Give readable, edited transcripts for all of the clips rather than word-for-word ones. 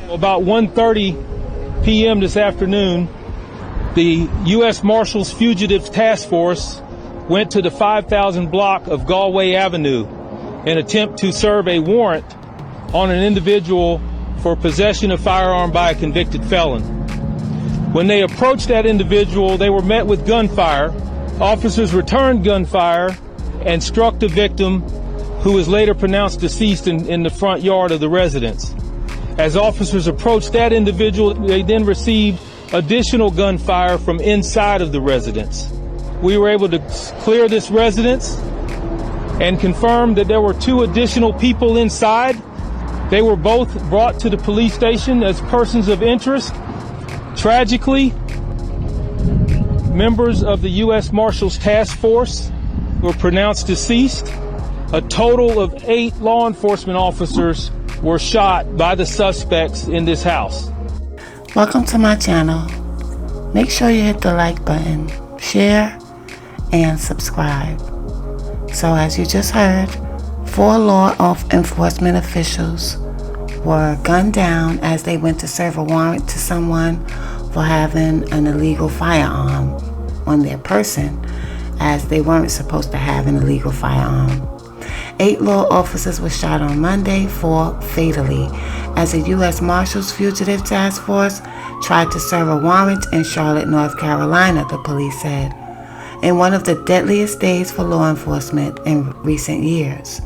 About 1:30 p.m. this afternoon, the U.S. Marshals Fugitive Task Force went to the 5000 block of Galway Avenue in an attempt to serve a warrant on an individual for possession of firearm by a convicted felon. When they approached that individual, they were met with gunfire. Officers returned gunfire and struck the victim, who was later pronounced deceased in the front yard of the residence. As officers approached that individual, they then received additional gunfire from inside of the residence. We were able to clear this residence and confirm that there were 2 additional people inside. They were both brought to the police station as persons of interest. Tragically, members of the U.S. Marshals Task Force were pronounced deceased. A total of 8 law enforcement officers were shot by the suspects in this house. Welcome to my channel. Make sure you hit the like button, share, and subscribe. So as you just heard, 4 law enforcement officials were gunned down as they went to serve a warrant to someone for having an illegal firearm on their person, as they weren't supposed to have an illegal firearm. 8 law officers were shot on Monday, 4 fatally, as the U.S. Marshals Fugitive Task Force tried to serve a warrant in Charlotte, North Carolina, the police said, in one of the deadliest days for law enforcement in recent years.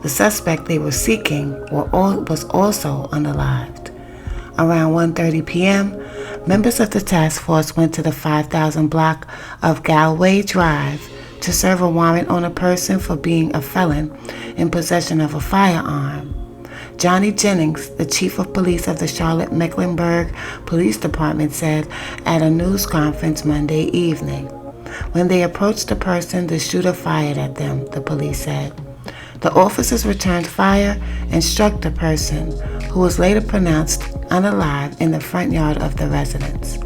The suspect they were seeking was also unalived. Around 1:30 p.m., members of the task force went to the 5000 block of Galway Drive to serve a warrant on a person for being a felon in possession of a firearm. Johnny Jennings, the chief of police of the Charlotte-Mecklenburg Police Department, said at a news conference Monday evening. When they approached the person, the shooter fired at them, the police said. The officers returned fire and struck the person, who was later pronounced unalive in the front yard of the residence.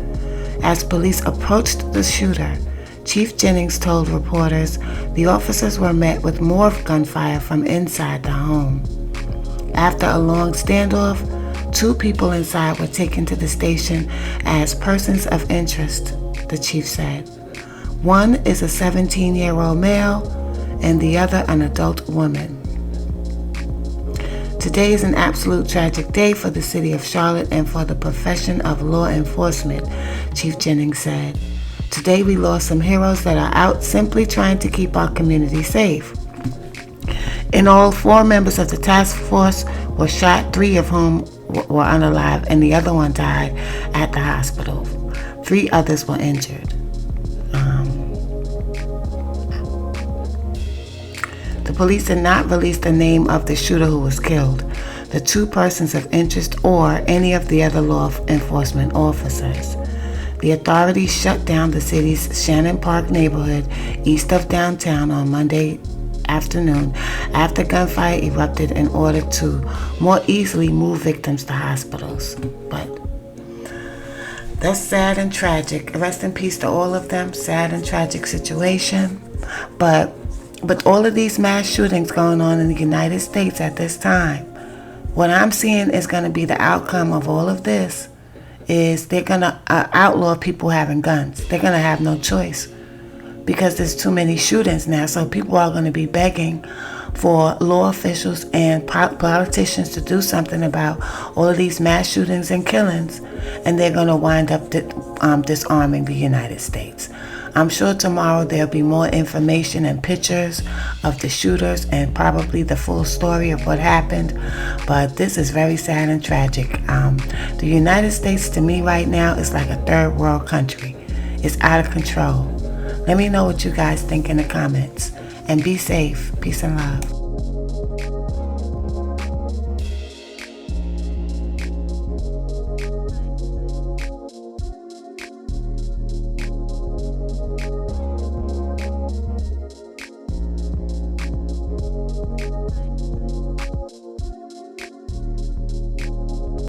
As police approached the shooter, Chief Jennings told reporters the officers were met with more gunfire from inside the home. After a long standoff, 2 people inside were taken to the station as persons of interest, the chief said. One is a 17-year-old male and the other an adult woman. Today is an absolute tragic day for the city of Charlotte and for the profession of law enforcement, Chief Jennings said. Today we lost some heroes that are out simply trying to keep our community safe. In all, 4 members of the task force were shot, 3 of whom were unalive, and the other one died at the hospital. 3 others were injured. The police did not release the name of the shooter who was killed, the 2 persons of interest, or any of the other law enforcement officers. The authorities shut down the city's Shannon Park neighborhood east of downtown on Monday afternoon after gunfire erupted in order to more easily move victims to hospitals. But that's sad and tragic. Rest in peace to all of them. Sad and tragic situation. But with all of these mass shootings going on in the United States at this time, what I'm seeing is going to be the outcome of all of this is they're going to outlaw people having guns. They're going to have no choice because there's too many shootings now. So people are going to be begging for law officials and politicians to do something about all of these mass shootings and killings, and they're going to wind up disarming the United States. I'm sure tomorrow there'll be more information and pictures of the shooters and probably the full story of what happened. But this is very sad and tragic. The United States to me right now is like a third world country. It's out of control. Let me know what you guys think in the comments. And be safe. Peace and love.